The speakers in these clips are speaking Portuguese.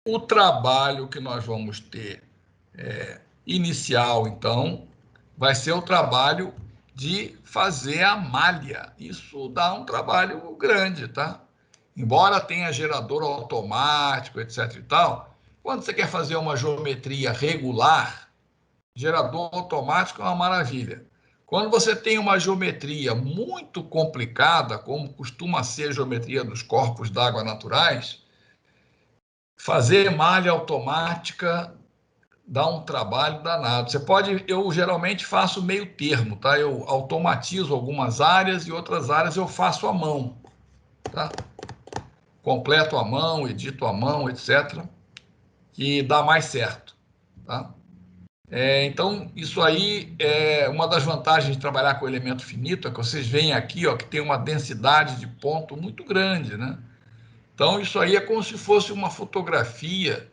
O trabalho que nós vamos ter inicial, então, vai ser o trabalho de fazer a malha. Isso dá um trabalho grande, tá? Embora tenha gerador automático, etc e tal, quando você quer fazer uma geometria regular, gerador automático é uma maravilha. Quando você tem uma geometria muito complicada, como costuma ser a geometria dos corpos d'água naturais, fazer malha automática dá um trabalho danado. Você pode, eu geralmente faço meio termo, tá? Eu automatizo algumas áreas e outras áreas eu faço à mão, tá? Completo à mão, edito à mão, etc. Que dá mais certo, tá? Então, isso aí é uma das vantagens de trabalhar com elemento finito, é que vocês veem aqui, ó, que tem uma densidade de ponto muito grande, né? Então, isso aí é como se fosse uma fotografia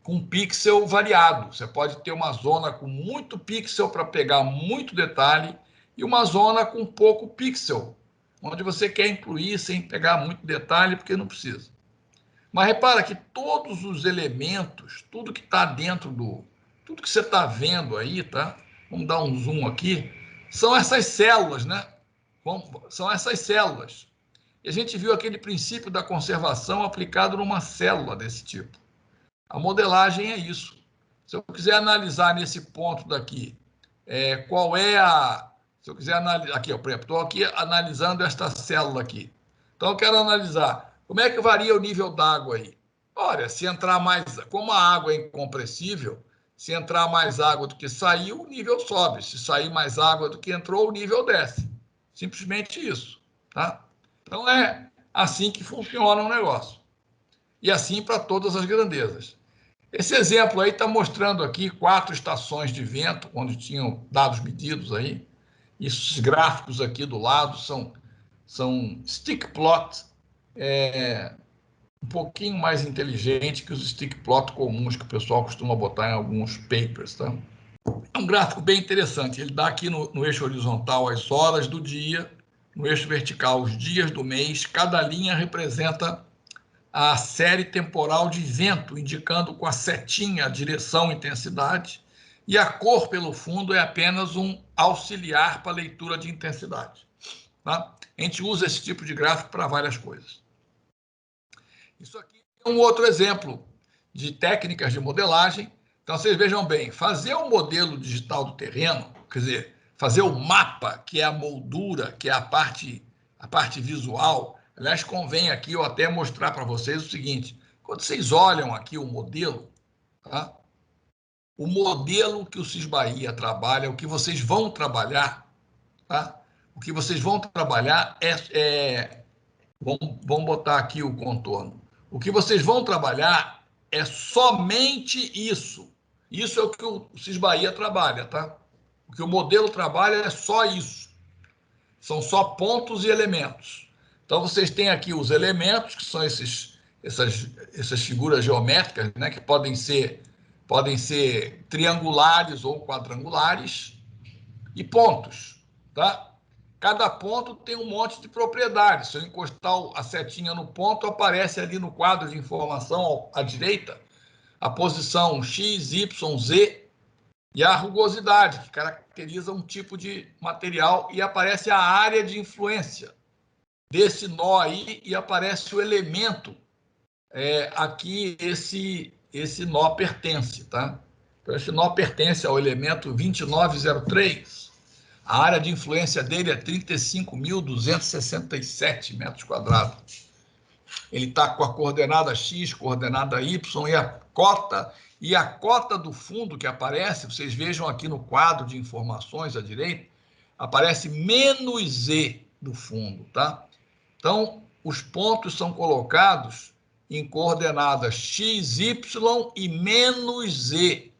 com pixel variado. Você pode ter uma zona com muito pixel para pegar muito detalhe e uma zona com pouco pixel, onde você quer incluir sem pegar muito detalhe, porque não precisa. Mas repara que todos os elementos, tudo que está dentro do... Tudo que você está vendo aí, tá? Vamos dar um zoom aqui. São essas células, né? São essas células. E a gente viu aquele princípio da conservação aplicado numa célula desse tipo. A modelagem é isso. Se eu quiser analisar nesse ponto daqui, qual é a... Se eu quiser analisar... Aqui, por exemplo, estou aqui analisando esta célula aqui. Então, eu quero analisar como é que varia o nível d'água aí. Olha, se entrar mais... Como a água é incompressível, se entrar mais água do que saiu, o nível sobe. Se sair mais água do que entrou, o nível desce. Simplesmente isso, tá? Então, é assim que funciona o negócio. E assim para todas as grandezas. Esse exemplo aí está mostrando aqui 4 estações de vento, onde tinham dados medidos aí. E esses gráficos aqui do lado são stick plot, um pouquinho mais inteligente que os stick plot comuns que o pessoal costuma botar em alguns papers, tá? É um gráfico bem interessante. Ele dá aqui no eixo horizontal as horas do dia, no eixo vertical os dias do mês. Cada linha representa a série temporal de vento, indicando com a setinha a direção e intensidade, e a cor pelo fundo é apenas um auxiliar para a leitura de intensidade. Tá? A gente usa esse tipo de gráfico para várias coisas. Isso aqui é um outro exemplo de técnicas de modelagem. Então, vocês vejam bem, fazer um modelo digital do terreno, quer dizer, fazer o mapa, que é a moldura, que é a parte visual. Aliás, convém aqui eu até mostrar para vocês o seguinte, quando vocês olham aqui o modelo, tá? O modelo que o Cis Bahia trabalha, o que vocês vão trabalhar, tá? O que vocês vão trabalhar vamos botar aqui o contorno. O que vocês vão trabalhar é somente isso. Isso é o que o Cis Bahia trabalha, tá? O que o modelo trabalha é só isso. São só pontos e elementos. Então, vocês têm aqui os elementos, que são essas figuras geométricas, né, que podem ser triangulares ou quadrangulares, e pontos, tá? Cada ponto tem um monte de propriedades. Se eu encostar a setinha no ponto, aparece ali no quadro de informação à direita a posição X, Y, Z e a rugosidade, que caracteriza um tipo de material, e aparece a área de influência desse nó aí, e aparece o elemento a que esse nó pertence, tá? Então, esse nó pertence ao elemento 2903. A área de influência dele é 35.267 metros quadrados. Ele está com a coordenada X, coordenada Y e a cota do fundo que aparece, vocês vejam aqui no quadro de informações à direita, aparece menos Z do fundo, tá? Então, os pontos são colocados em coordenadas X, Y e menos Z.